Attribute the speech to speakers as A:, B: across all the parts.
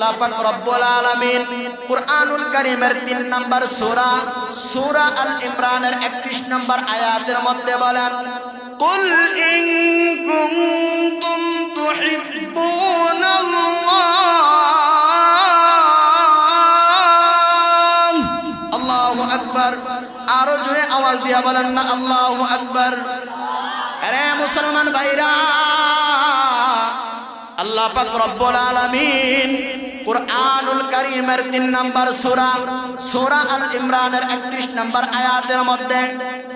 A: আল্লাহ পাক রব্বুল আলামিন কুরআনুল কারীমের 3 নম্বর সূরা সূরা আল ইমরানের 31 নম্বর আয়াতের মধ্যে বলেন, কুল ইন কুনতুম তুহিব্বুনাল্লাহ। আল্লাহু আকবার। আরো জোরে আওয়াজ দিয়া বলেন না আল্লাহু আকবার। আরে মুসলমান ভাইরা, আল্লাহ পাক রব্বুল আলামিন কুরআনুল কারীমের 3 নম্বর সূরা সূরা আল ইমরানের 31 নম্বর আয়াতের মধ্যে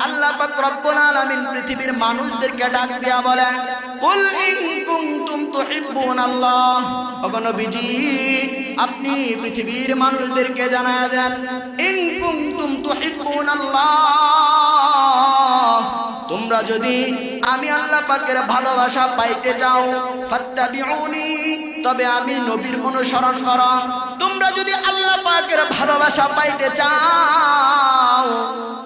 A: আল্লাহ পাক রব্বুল আলামিন পৃথিবীর মানুষদেরকে ডাক দিয়া বলে, কুল ইন কুনতুম তুহিব্বুনাল্লাহ। ওগো নবীজি, আপনি পৃথিবীর মানুষদেরকে জানায়া দেন, ইন কুনতুম তুহিব্বুনাল্লাহ, তোমরা যদি আমি আল্লাহ পাকের ভালোবাসা পাইতে চাও, ফাত্তাবিউনি, তবে আমি নবীর অনুসরণ করো। তোমরা যদি আল্লাহ পাকের ভালোবাসা পাইতে চাও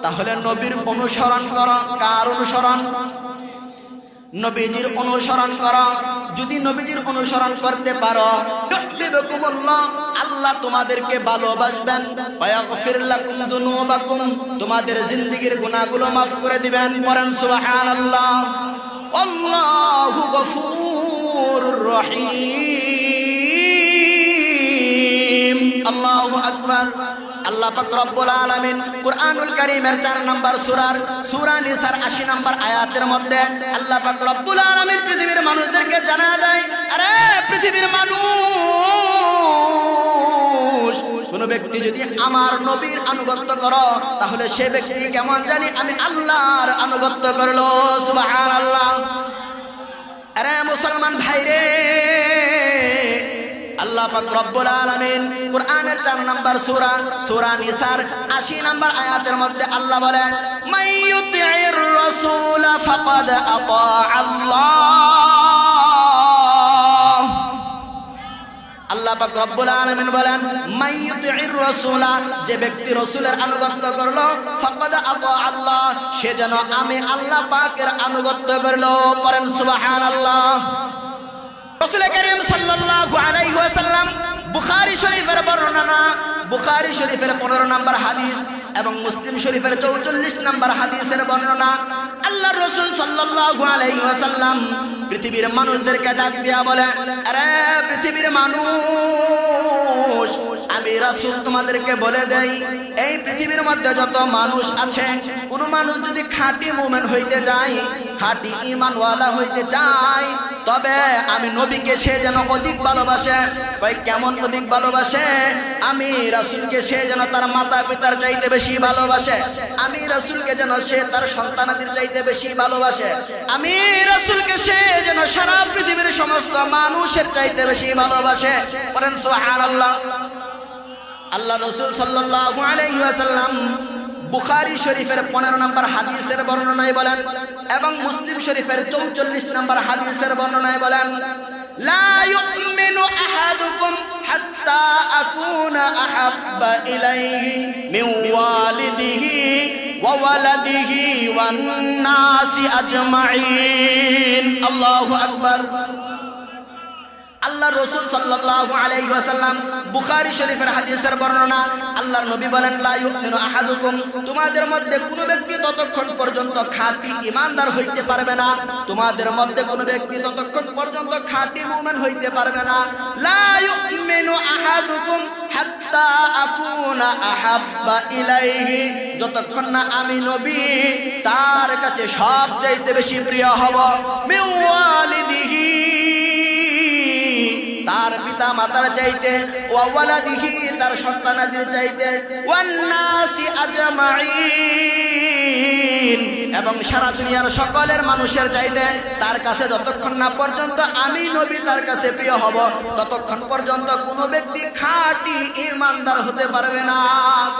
A: তাহলে নবীর অনুসরণ করো। কার অনুসরণ? নবীজির অনুসরণ করো। যদি নবীজির অনুসরণ করতে পারো, ইউহিব্বুকুমুল্লাহ, আল্লাহ তোমাদেরকে ভালোবাসবেন, ওয়া ইয়াগফির লাকুম যুনুবাকুম, তোমাদের জিন্দেগীর গুনাহগুলো মাফ করে দিবেন। পড়েন সুবহানাল্লাহ। আল্লাহু গফুরুর রহিম। আল্লাহু আকবার। আল্লাহ পাক রব্বুল আলামিন কুরআনুল কারীমের 4 নম্বর সূরা নিসার 80 নম্বর আয়াতের মধ্যে আল্লাহ পাক রব্বুল আলামিন পৃথিবীর মানুষদেরকে জানা দেয়, আরে পৃথিবীর মানুষ, কোন ব্যক্তি যদি আমার নবীর আনুগত্য করো তাহলে সে ব্যক্তি কেমন জানি আমি আল্লাহর আনুগত্য করলো। সুবহানাল্লাহ। আরে মুসলমান ভাইরে, আল্লাহ পাক রব্বুল আলামিন কুরআনের 4 নম্বর সূরা নিসার 80 নম্বর আয়াতের মধ্যে আল্লাহ বলেন, মাইয়ুতি'ইর রাসূল ফাকাদ আতা আল্লাহ। আল্লাহ পাক রব্বুল আলামিন বলেন, মাইয়ুতি'ইর রাসূল, যে ব্যক্তি রাসূলের আনুগত্য করলো, ফাকাদ আতা আল্লাহ, সে যেন আমি আল্লাহ পাকের আনুগত্য করলো। পড়েন সুবহানাল্লাহ। রাসূল কারীম সাল্লাল্লাহু আলাইহি ওয়াসাল্লাম বুখারী শরীফের বর্ণনা, বুখারী শরীফের 15 নম্বর হাদিস এবং মুসলিম শরীফের 44 নম্বর হাদিসের বর্ণনা, আল্লাহর রাসূল সাল্লাল্লাহু আলাইহি ওয়াসাল্লাম পৃথিবীর মানুষদেরকে ডাক দিয়া বলে, আরে পৃথিবীর মানুষ, আমি রাসূল তোমাদেরকে বলে দেই, এই পৃথিবীর মধ্যে যত মানুষ আছে, কোন মানুষ যদি খাঁটি মুমিন হইতে চায়, খাঁটি ঈমানওয়ালা হইতে চায়, তবে আমি নবীকে সে যেন অধিক ভালোবাসে। কই কেমন অধিক ভালোবাসে? আমি রাসূলকে সে যেন তার মাতা পিতার চাইতে বেশি ভালোবাসে। আমি রাসূলকে যেন সে তার সন্তানাদির চাইতে বেশি ভালোবাসে। আমি রাসূলকে সে যেন সারা পৃথিবীর সমস্ত মানুষের চাইতে বেশি ভালোবাসে। বলেন সুবহানাল্লাহ। আল্লাহ রাসূল সাল্লাল্লাহু আলাইহি ওয়াসাল্লাম বুখারী শরীফের 15 নম্বর হাদিসের বর্ণনায় বলেন এবং মুসলিম শরীফের 44 নম্বর হাদিসের বর্ণনায় বলেন, লা ইউমিনু আহাদুকুম হাত্তা আকুনা আহাব্বা ইলাইহি মিন ওয়ালিদিহি ওয়া ওয়ালাদিহি ওয়ান নাসি আজমাইন। আল্লাহু আকবার। আল্লাহর রাসূল সাল্লাল্লাহু আলাইহি ওয়াসাল্লাম বুখারী শরীফের হাদিসের বর্ণনা, আল্লাহর নবী বলেন, লা ইউমিনু আহাদুকুম, তোমাদের মধ্যে কোন ব্যক্তি ততক্ষণ পর্যন্ত খাঁটি ঈমানদার হইতে পারবে না, তোমাদের মধ্যে কোন ব্যক্তি ততক্ষণ পর্যন্ত খাঁটি মুমিন হইতে পারবে না, লা ইউমিনু আহাদুকুম হাত্তা আকুনা আহাব্বা ইলাইহি, যতক্ষণ না আমি নবী তার কাছে সবচাইতে বেশি প্রিয় হব, মিন ওয়ালিদিহি, তার পিতা মাতার চাইতে, ওয়া ওয়ালাদিহি, তার সন্তানাদের চাইতে, ওয়ান নাসি আজমাইন, এবং সারা দুনিয়ার সকলের মানুষের চাইতে তার কাছে যতক্ষণ না পর্যন্ত আমি নবী তার কাছে প্রিয় হব, ততক্ষণ পর্যন্ত কোনো ব্যক্তি খাঁটি ঈমানদার হতে পারবে না।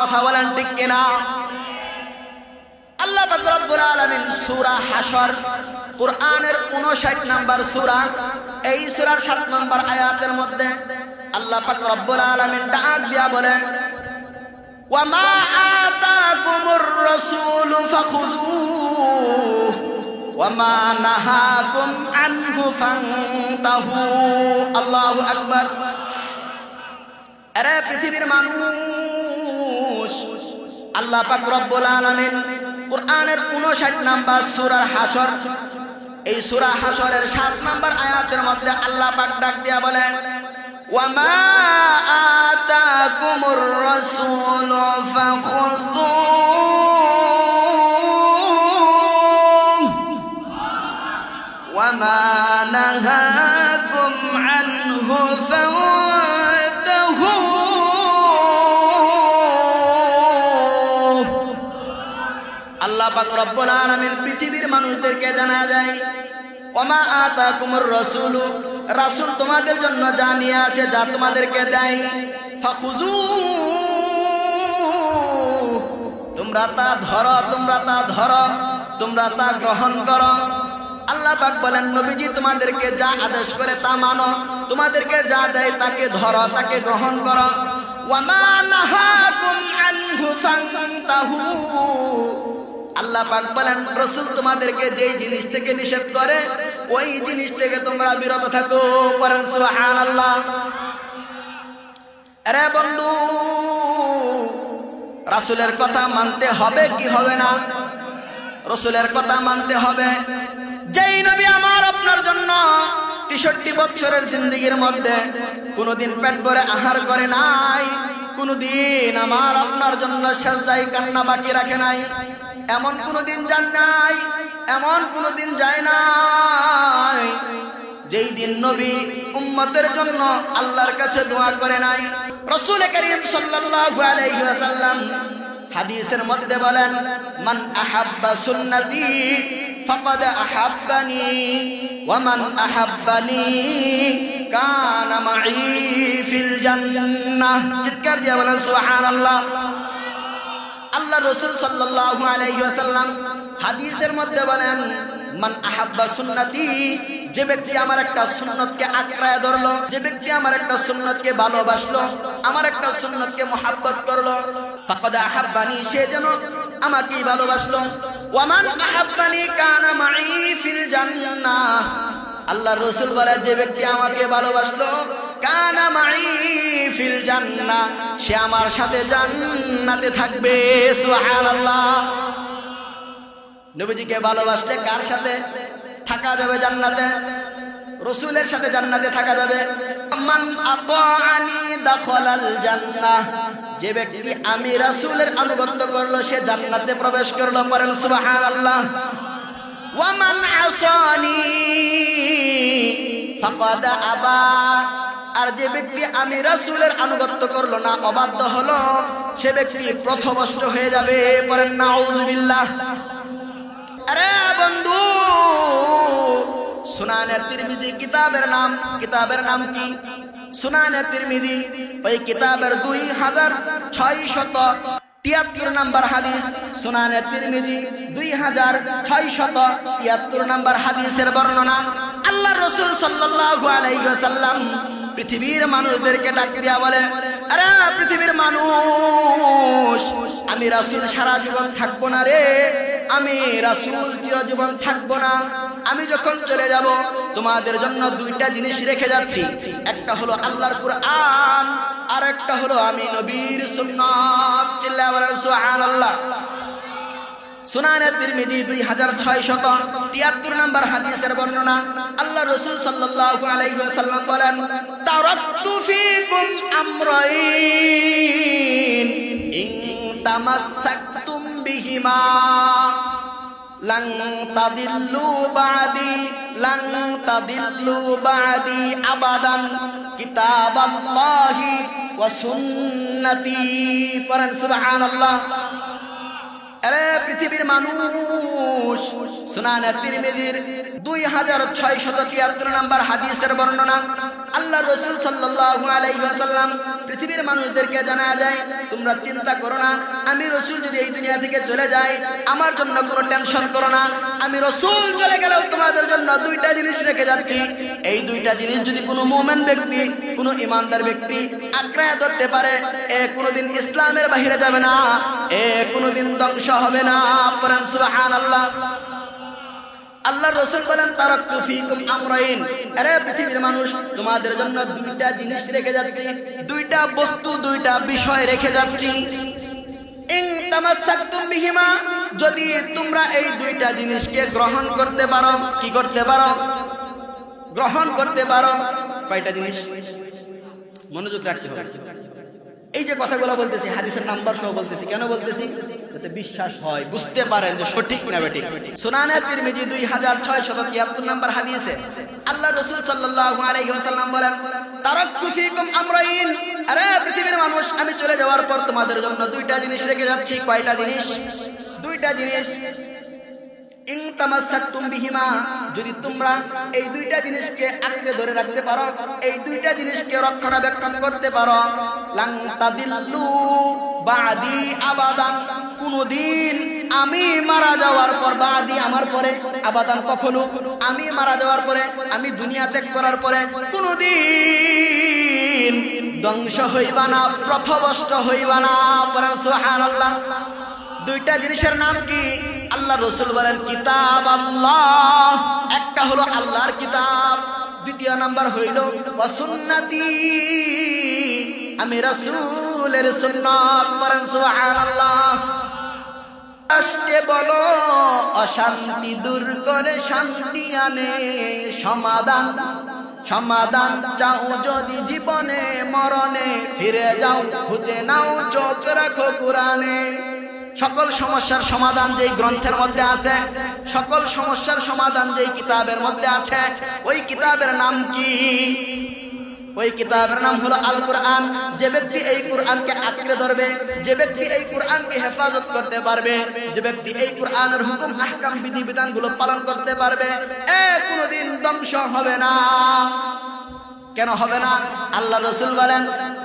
A: কথা বলেন ঠিক কিনা? আল্লাহ পাক রব্বুল আলামিন সূরা হাশর, কুরআনের 59 নম্বর সূরা, এই সূরার 7 নম্বর আয়াতের মধ্যে আল্লাহ পাক রব্বুল আলামিন ডাক দিয়া বলেন, ওয়া মা আতাকুমুর রাসূলু ফাখুযুহু ওয়া মা নাহাকুম আনহু ফান্তাহু। আল্লাহু আকবার। আরে পৃথিবীর মানুষ, আল্লাহ পাক রব্বুল আলামিন কোরআনের 59 নাম্বার সূরা হাসর, এই সূরা হাসরের 7 নাম্বার আয়াতের মধ্যে আল্লাহ পাক ডাক দিয়া বলেন, ওয়ামা আতাকুমুর রাসূলু ফাখুযুহু ওয়ামা নাহাকুম আনহু ফাওতাহু। আল্লাহ পাক রব্বুল আলামিন পৃথিবীর মানুষদেরকে জানা দেয়, ওমা আতাকুমুর রাসূলু, রাসূল তোমাদের জন্য যা নিয়ে আসে, যা তোমাদেরকে দেয়, ফাখুযু, তোমরা তা ধরো, তোমরা তা গ্রহণ করো। আল্লাহ পাক বলেন, নবীজি তোমাদেরকে যা আদেশ করে তা মানো, তোমাদেরকে যা দেয় তাকে ধরো, তাকে গ্রহণ করো। ওয়ামা নাহাকুম আনহু ফান্তাহু, আল্লাহ পাক বলেন রাসূল তোমাদেরকে যেই জিনিস থেকে নিষেধ করে ওই জিনিস থেকে তোমরা বিরত থাকো। পড়েন সুবহানাল্লাহ। আরে বন্ধু, রাসূলের কথা মানতে হবে কি হবে না? রাসূলের কথা মানতে হবে। যেই নবী আমার আপনার জন্য 63 বছরের জিন্দেগির মধ্যে কোনোদিন পেট ভরে আহার করে নাই, কোনোদিন আমার আপনার জন্য সেজদায় কান্না বাকি রাখে নাই, এমন কোনোদিন যান নাই, এমন কোনোদিন যায় নাই যেই দিন নবী উম্মতের জন্য আল্লাহর কাছে দোয়া করে নাই। রাসূল করিম সাল্লাল্লাহু আলাইহি ওয়াসাল্লাম হাদিসের মধ্যে বলেন, মান আহাব্বা সুন্নতি ফাকাদ আহাব্বানি ওয়া মান আহাব্বানি কানা মাই ফিল জান্নাহ। চিৎকার দিয়ে বলেন সুবহানাল্লাহ। আল্লাহ রাসূল সাল্লাল্লাহু আলাইহি ওয়াসাল্লাম হাদিসের মধ্যে বলেন, মান আহাব্বা সুন্নতি, যে ব্যক্তি আমার একটা সুন্নতকে আঁকড়ায় ধরলো, যে ব্যক্তি আমার একটা সুন্নতকে ভালোবাসলো, আমার একটা সুন্নতকে মহব্বত করলো, ফাকাদ আহাব্বানি, সে যেন আমাকেই ভালোবাসলো। ওয়া মান আহাব্বানি কানা মাই ফিল জান্নাহ, আল্লাহ রাসূল বলে যে ব্যক্তি আমাকে ভালোবাসলো, কানা মাই ফিল জান্নাহ, সে আমার সাথে জান্নাতে থাকবে। সুবহানাল্লাহ। নবীজিকে ভালোবাসলে কার সাথে থাকা যাবে জান্নাতে? রাসূলের সাথে জান্নাতে থাকা যাবে। মান আতাআনি দাখালাল জান্নাহ, যে ব্যক্তি আমি রাসূলের আনুগত্য করলো সে জান্নাতে প্রবেশ করলো। পড়েন সুবহানাল্লাহ। ওয়া মান আসানি ফাকাদ আবা, আর যে ব্যক্তি আমি রাসূলের আনুগত্য করলো না, অবাধ্য হলো, সে ব্যক্তি পথভ্রষ্ট হয়ে যাবে। পড়েন নাউযুবিল্লাহ। আরে বন্ধু, সুনানে তিরমিজি কিতাবের নাম কি? সুনানে তিরমিজি, ওই কিতাবের 2673 নাম্বার হাদিস। সুনানে তিরমিজি 2673 নাম্বার হাদিসের বর্ণনা। আল্লাহ রাসূল সাল্লাল্লাহু আলাইহি ওয়াসাল্লাম পৃথিবীর মানুষদেরকে ডাক দিয়া বলে, আরে পৃথিবীর মানুষ, আমি রাসূল সারা জীবন থাকবো না রে, আমি রাসূল চিরজীবন থাকবো না। আমি যখন চলে যাব তোমাদের জন্য 2টা জিনিস রেখে যাচ্ছি, একটা হলো আল্লাহর কুরআন, আর একটা হলো আমি নবীর সুন্নাত। চিল্লায়া বলেন সুবহানাল্লাহ। সুনানে তিরমিজি 2673 নাম্বার হাদিসের বর্ণনা। আল্লাহ রাসূল সাল্লাল্লাহু আলাইহি ওয়াসাল্লাম বলেন, তারাকতু ফীকুম আমরাইন ইন তামাসসাকতুম বিহিমা লান তাদিল্লু বাদি আবাদান, কিতাবাল্লাহি ওয়া সুন্নতি। পড়েন সুবহানাল্লাহ। আরে পৃথিবীর মানুষ, সুনানে তিরমিজির 2673 নাম্বার হাদিসের বর্ণনা। আল্লাহ রাসূল সাল্লাল্লাহু আলাইহি ওয়াসাল্লাম পৃথিবীর মানুষদেরকে জানায় দেয়, তোমরা চিন্তা করো না, আমি রাসূল যদি এই দুনিয়া থেকে চলে যাই আমার জন্য কোনো টেনশন করো না, আমি রাসূল চলে গেলেও তোমাদের জন্য 2টা জিনিস রেখে যাচ্ছি। এই 2টা জিনিস যদি কোনো মুমিন ব্যক্তি, কোনো ইমানদার ব্যক্তি আঁকড়ায় ধরতে পারে, এ কোনোদিন ইসলামের বাইরে যাবে না, এ কোনোদিন ধ্বংস হবে না। পড়েন সুবহানাল্লাহ। আল্লাহ রাসূল বলেন, তারাকতু ফীকুম আমরাইন, আরে পৃথিবীর মানুষ, তোমাদের জন্য দুইটা জিনিস রেখে যাচ্ছি, দুইটা বস্তু, দুইটা বিষয় রেখে যাচ্ছি। ইন তামাসসাকতুম বিহিমা, যদি তোমরা এই দুইটা জিনিসকে গ্রহণ করতে পারো, কি করতে পারো? গ্রহণ করতে পারো। কয়টা জিনিস? মনোযোগ রাখতে হবে। এই যে কথাগুলো বলতেছি হাদিসের নাম্বার সহ বলতেছি, কেন বলতেছি? যাতে বিশ্বাস হয়, বুঝতে পারেন যে সঠিক না বেঠিক। সুনানে তিরমিজি 2673 নাম্বার হাদিসে আল্লাহ রাসূল সাল্লাল্লাহু আলাইহি ওয়াসাল্লাম বলেন, তারাকতু ফীকুম আমরাইন, আরে পৃথিবীর মানুষ, আমি চলে যাওয়ার পর তোমাদের জন্য দুইটা জিনিস রেখে যাচ্ছি। কয়টা জিনিস? দুইটা জিনিস। ইন তামাসসাকতুম বিহিমা, যদি তোমরা এই দুইটা জিনিসকে আঁকড়ে ধরে রাখতে পারো, এই দুইটা জিনিসকে রক্ষণাবেক্ষণ করতে পারো, লান তাদিল্লু বাদি আবাদান, কোনদিন আমি মারা যাওয়ার পর, বাদি আমার পরে, আবাদান কখনো, আমি মারা যাওয়ার পরে, আমি দুনিয়া ত্যাগ করার পরে কোনদিন ধ্বংস হইবা না, পথভ্রষ্ট হইবা না। পড়েন সুবহানাল্লাহ। দুইটা জিনিসের নাম কি? আল্লাহ রাসূল বলেন কিতাব আল্লাহ, একটা হলো আল্লাহর কিতাব, দ্বিতীয় নাম্বার হইল ওয়া সুন্নতি, আমি রাসূলের সুন্নাত। পড়েন সুবহানাল্লাহ। আজকে বলো অশান্তি দূর করে শান্তি আনে সমাধান, সমাধান চাও যদি জীবনে মরণে, ফিরে যাও খুঁজে নাও চোখ রাখো কোরআনে। সকল সমস্যার সমাধান যেই গ্রন্থের মধ্যে আছে, সকল সমস্যার সমাধান যেই কিতাবের মধ্যে আছে, ওই কিতাবের নাম কি? ওই কিতাবের নাম হলো আল কোরআন। যে ব্যক্তি এই কোরআনকে আঁকড়ে ধরবে, যে ব্যক্তি এই কোরআনকে হেফাজত করতে পারবে, যে ব্যক্তি এই কোরআনের হুকুম আহকাম বিধি বিধানগুলো পালন করতে পারবে, কোনোদিন ধ্বংস হবে না। কেন হবে না? আল্লাহ রাসূল বলেন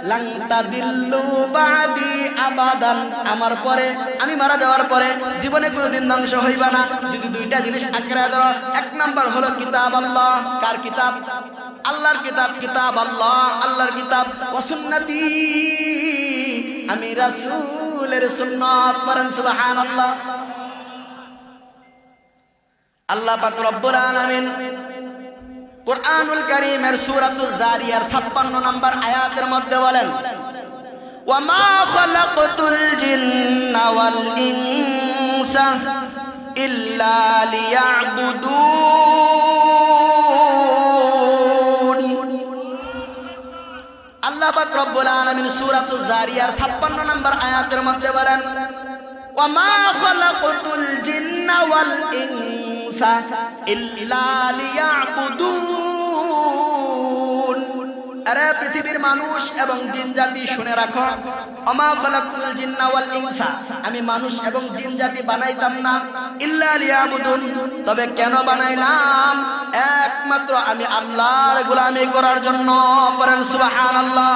A: লান তাদিল্লু বাদি আবাদান, আমার পরে, আমি মারা যাওয়ার পরে জীবনে কোনোদিন ধ্বংস হইবা না যদি দুইটা জিনিস আঁকড়ে ধরো। এক নাম্বার হলো কিতাব আল্লাহ। কার কিতাব? আল্লাহর কিতাব। কিতাব আল্লাহ, আল্লাহর কিতাব। ওয়া সুন্নতি, আমি রাসূলের সুন্নাত। পড়েন সুবহানাল্লাহ। আল্লাহ পাক রব্বুল আলামিন কুরআনুল কারীমের সূরাতুজ জারিয়ার 56 নম্বর আয়াতের মধ্যে বলেন, ওয়া মা খালাকতুল জিন্না ওয়াল ইনসা ইল্লা লিয়াবুদুন। আল্লাহ পাক রব্বুল আলামিন সূরাতুজ জারিয়ার 56 নম্বর আয়াতের মধ্যে বলেন, ওয়া মা খালাকতুল জিন্না ওয়াল ইনসা ইল্লা লিয়াবুদুন। আরে পৃথিবীর মানুষ এবং জিন জাতি শুনে রাখো, ওমা খালাকতুল জিন্না ওয়াল ইনসা, আমি মানুষ এবং জিন জাতি বানাইতাম না ইল্লা লিয়াবুদুন, তবে কেন বানাইলাম? একমাত্র আমি আল্লাহর গোলামি করার জন্য। পড়েন সুবহানাল্লাহ।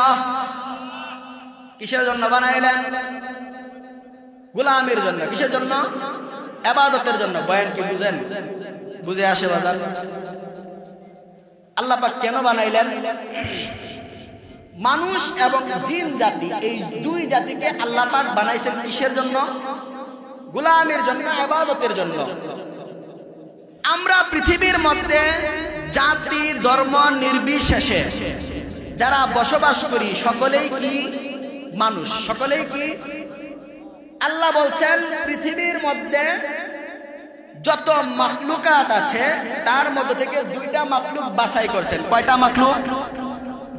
A: কিসের জন্য বানাইলেন? গোলামির জন্য। কিসের জন্য? ইবাদতের জন্য। বয়ান কি বুঝেন? বুঝে আসে বাজার? আল্লাহ পাক কেন বানাইলেন? মানুষ এবং জিন জাতি, এই দুই জাতিকে আল্লাহ পাক বানাইছেন কিসের জন্য? গোলামির জন্য, ইবাদতের জন্য। আমরা পৃথিবীর মধ্যে জাতি ধর্ম নির্বিশেষে যারা বসবাস করি সকলেই কি মানুষ? সকলেই কি? আল্লাহ বলছেন পৃথিবীর মধ্যে যত মাখলুকাত আছে তার মধ্যে থেকে দুইটা মাখলুক বাছাই করছেন। কয়টা মাখলুক?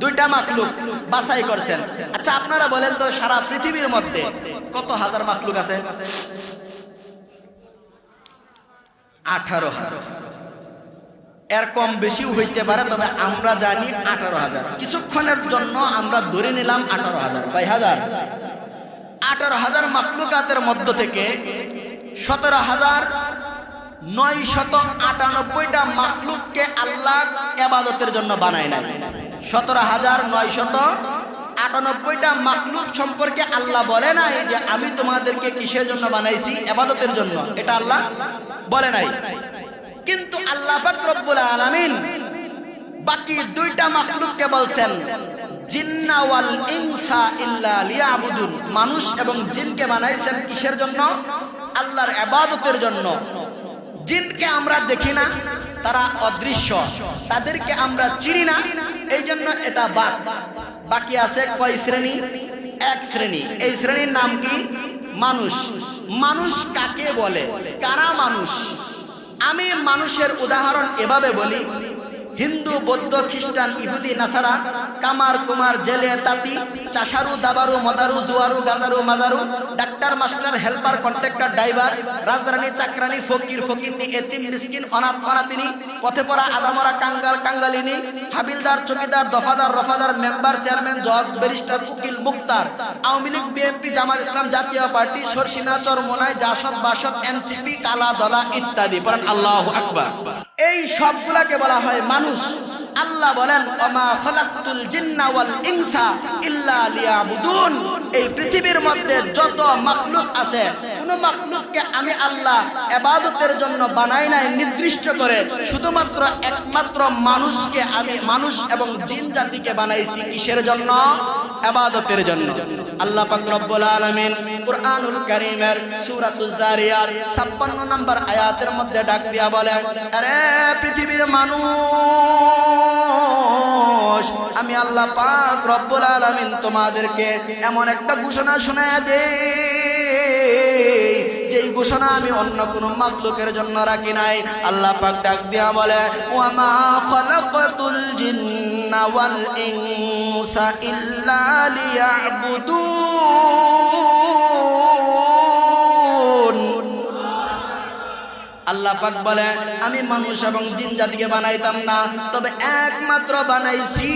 A: দুইটা মাখলুক বাছাই করছেন। আচ্ছা আপনারা বলেন তো, সারা পৃথিবীর মধ্যে কত হাজার মাখলুক আছে? 18,000। এর কম বেশিও হইতে পারে, তবে আমরা জানি 18,000। কিছুক্ষণের জন্য আমরা ধরে নিলাম 18,000। কয় হাজার? 18,000 মাখলুকাতের মধ্য থেকে 17,998টা মাখলুককে আল্লাহ ইবাদতের জন্য বানায় নাই। 17,998টা মাখলুক সম্পর্কে আল্লাহ বলে নাই যে আমি তোমাদেরকে কিসের জন্য বানাইছি? ইবাদতের জন্য। এটা আল্লাহ বলে নাই। কিন্তু আল্লাহ পাক রব্বুল আলামিন বাকি দুইটা মাখলুককে বলছেন জিন্না ওয়াল ইনসা ইল্লা লিয়াবুদুন। মানুষ এবং জিনকে বানাইছেন কিসের জন্য? আল্লাহর ইবাদতের জন্য। জিনকে আমরা দেখি না, তারা অদৃশ্য, তাদেরকে আমরা চিনি না, এই জন্য এটা বাদ। বাকি আছে কয় শ্রেণী? এক শ্রেণী। এই শ্রেণীর নাম কি? মানুষ। মানুষ কাকে বলে? কারা মানুষ? আমি মানুষের উদাহরণ এভাবে বলি, হিন্দু, বৌদ্ধ, খ্রিস্টান, ইহুদি, নাসারা, কামার, কুমার, জেলে, তাঁতি, চাষারু, দাবারু, মদারু, জুয়ারু, গাজারু, মাজারু, doctor, master, helper, contractor, driver, রাজরানী, চাকরানী, ফকির, ফকিরনি, এতিম, মিসকিন, অনাথ, অনাথিনী, পথে পড়া, আদামরা, কাঙ্গাল, কাঙ্গালিনী, হাবিলদার, চকিদার, দফাদার, রফাদার, মেম্বার, চেয়ারম্যান, জজ, ব্যারিস্টার, উকিল, মুক্তার, আওয়ামী লীগ, বিএনপি, জামাত ইসলাম, জাতীয় পার্টি, সরসিনা, চরমোনাই, জাসদ, বাসদ, এনসিপি, কালা দলা ইত্যাদি। পড়েন আল্লাহু আকবার। এই সবগুলাকে বলা হয় মানুষ। আল্লাহ বলেন, ওমা খালাকতুল জিন্না ওয়াল ইনসা ইল্লা লিয়াবুদুন। এই পৃথিবীর মধ্যে যত মাখলুক আছে, কোন মাখলুককে আমি আল্লাহ ইবাদতের জন্য বানাই নাই নির্দিষ্ট করে, শুধুমাত্র একমাত্র মানুষকে আমি, মানুষ এবং জিন জাতিকে বানাইছি কিসের জন্য? ইবাদতের জন্য। আল্লাহ পাক রব্বুল আলামিন কুরআনুল কারীমের সূরাতুজ জারিয়াত 56 নম্বর আয়াতের মধ্যে ডাক দিয়া বলে, আরে পৃথিবীর মানুষ, আমি আল্লাহ পাক রব্বুল আলামিন তোমাদেরকে এমন একটা ঘোষণা শোনায় দেই, যেই ঘোষণা আমি অন্য কোন মাখলুকের জন্য রাখি নাই। আল্লাহ পাক ডাক দিয়া বলে, ওয়া মা খালাকাতুল জিন্না ওয়াল ইনসা ইল্লা লিয়াবুদুন। আল্লাহ পাক বলে, আমি মানুষ এবং জিন জাতিকে বানাইতাম না, তবে একমাত্র বানাইছি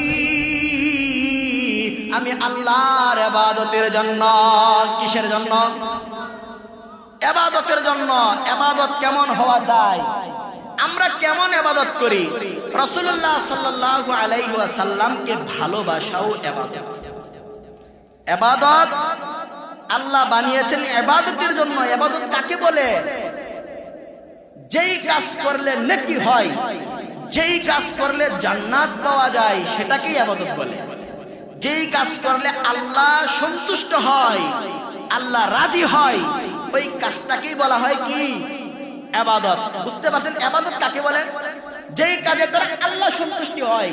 A: আমি আল্লাহর ইবাদতের জন্য। কিসের জন্য? ইবাদতের জন্য। ইবাদত কেমন হওয়া যায়? আমরা কেমন ইবাদত করি? রাসূলুল্লাহ সাল্লাল্লাহু আলাইহি ওয়াসাল্লামকে ভালোবাসাও ইবাদত। ইবাদত আল্লাহ বানিয়েছেন ইবাদতের জন্য। ইবাদত কাকে বলে? যেই কাজ করলে নেকি হয়, যেই কাজ করলে জান্নাত পাওয়া যায়, সেটাকেই ইবাদত বলে। যেই কাজ করলে আল্লাহ সন্তুষ্ট হয়, আল্লাহ রাজি হয়, ওই কাজটাকেই বলা হয় কি? ইবাদত। বুঝতে পারছেন ইবাদত কাকে বলে? যেই কাজের দ্বারা আল্লাহ সন্তুষ্টি হয়,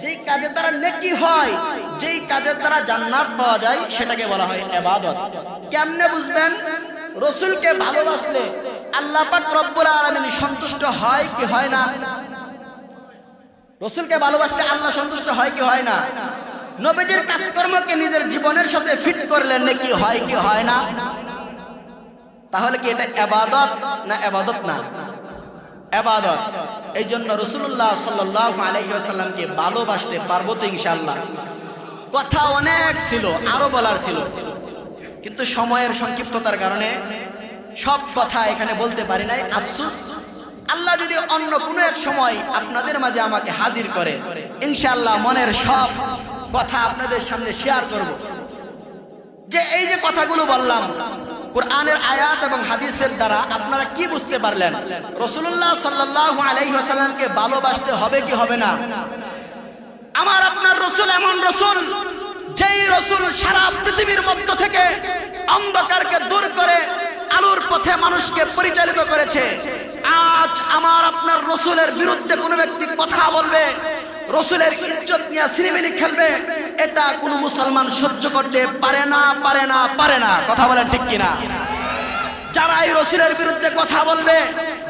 A: যেই কাজের দ্বারা নেকি হয়, যেই কাজের দ্বারা জান্নাত পাওয়া যায়, সেটাকে বলা হয় ইবাদত। কেমনে বুঝবেন? রাসূলকে ভালোবাসলে আল্লাহ পাক রব্বুল আলামিন সন্তুষ্ট হয় কি হয় না? রাসূলকে ভালোবাসলে আল্লাহ সন্তুষ্ট হয় কি হয় না? নবীজির কাজকর্মকে নিজের জীবনের সাথে ফিট করলে নেকি হয় কি হয় না? তাহলে কি এটা ইবাদত না ইবাদত না? ইবাদত। এই জন্য রাসূলুল্লাহ সাল্লাল্লাহু আলাইহি ওয়াসাল্লামকে ভালোবাসতে পারবো তো ইনশাআল্লাহ। কথা অনেক ছিল, আরো বলার ছিল, কিন্তু সময়ের সংক্ষিপ্ততার কারণে সব কথা এখানে বলতে পারি নাই। আফসোস। আল্লাহ যদি অন্য কোনো এক সময় আপনাদের মাঝে আমাকে হাজির করে, ইনশাআল্লাহ মনের সব কথা আপনাদের সামনে শেয়ার করব। যে এই যে কথাগুলো বললাম, কুরআনের আয়াত এবং হাদিসের দ্বারা আপনারা কি বুঝতে পারলেন? রাসূলুল্লাহ সাল্লাল্লাহু আলাইহি ওয়াসাল্লামকে ভালোবাসতে হবে কি হবে না? আমার আপনার রাসূল এমন রাসূল, যেই রাসূল সারা পৃথিবীর মধ্য থেকে অন্ধকারকে দূর করে আলোর পথে মানুষকে পরিচালিত করেছে। আজ আমার আপনার রাসূলের বিরুদ্ধে কোনো ব্যক্তি কথা বলবে, রাসূলের ইজ্জত নিয়ে সিনেমিনি খেলবে, এটা কোন মুসলমান সহ্য করতে পারে না, পারে না, পারে না। কথা বলেন ঠিক কিনা? যারা এই রাসূলের বিরুদ্ধে কথা বলবে,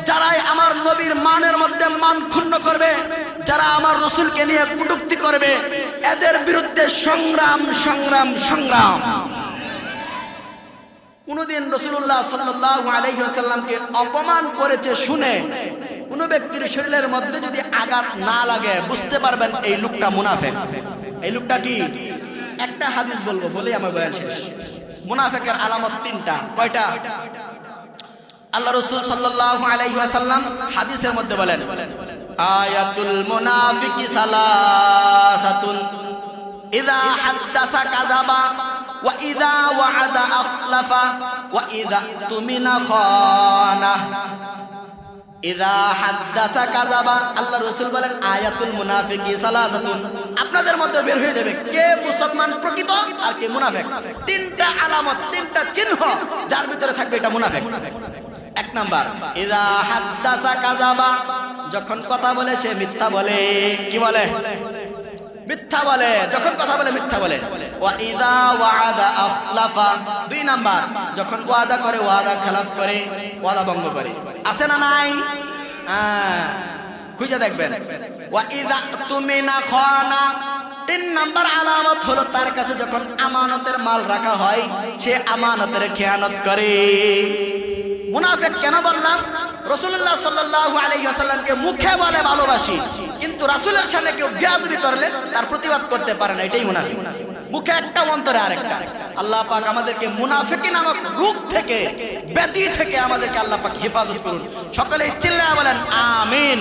A: যারা আমার নবীর মানের মধ্যে মান ক্ষুণ্ণ করবে, যারা আমার রাসূলকে নিয়ে কটূক্তি করবে, এদের বিরুদ্ধে সংগ্রাম, সংগ্রাম, সংগ্রাম। কোনদিন রাসূলুল্লাহ সাল্লাল্লাহু আলাইহি ওয়াসাল্লামকে অপমান করেছে শুনে কোন ব্যক্তির শরীরের মধ্যে যদি আঘাত না লাগে, বুঝতে পারবেন এই লোকটা মুনাফিক। এই লোকটা কি? একটা হাদিস বলবো, বলেই আমার বয়ান শেষ। মুনাফিকের আলামত তিনটা। কয়টা? আল্লাহ রাসূল সাল্লাল্লাহু আলাইহি ওয়াসাল্লাম হাদিসের মধ্যে বলেন, আয়াতুল মুনাফিকি সালাসাতুন, ইযা হাদ্দাসা কাযাবা, ওয়া ইযা ওয়া'আদা আখলাফা, ওয়া ইযা তুমিনা খানা। ইযা হাদ্দাসা কাযাবা। আল্লাহ রাসূল বলেন, আয়াতুল মুনাফিকি সালাসাতুন, আপনাদের মধ্যে বের হয়ে যাবে কে মুসলমান প্রকৃত আর কে মুনাফিক। তিনটা আলামত, তিনটা চিহ্ন, যার ভিতরে থাকবে এটা মুনাফিক। এক নাম্বার ইযা হাদ্দাসা কাযাবা, যখন কথা বলে সে মিথ্যা বলে। কি বলে? মিথ্যা বলে। যখন কথা বলে মিথ্যা বলে। ওয়া ইযা ওয়া'আদা আখলাফা, দুই নাম্বার যখন ওয়াদা করে ওয়াদা খেলাফ করে, ওয়াদা ভঙ্গ করে। আছে না নাই? খুঁজে দেখবেন। ওয়া ইযা তুমিনা খানা, তিন নাম্বার আলামত হলো তার কাছে যখন আমানতের মাল রাখা হয় সে আমানতের খেয়ানত করে। মুনাফিক কেন বললাম? রাসূলুল্লাহ সাল্লাল্লাহু আলাইহি ওয়াসাল্লামকে মুখে বলে ভালোবাসি, কিন্তু রাসূলের সামনে কেউ বেয়াদবি করলে তার প্রতিবাদ করতে পারে না, এটাই মুনাফিক। মুখে একটা অন্তরে আরেকটা। আল্লাহ পাক আমাদেরকে মুনাফিকি নামক রোগ থেকে, ব্যাধি থেকে আমাদেরকে আল্লাহ পাক হেফাজত করুন। সকলেই চিল্লায়া বলেন আমিন।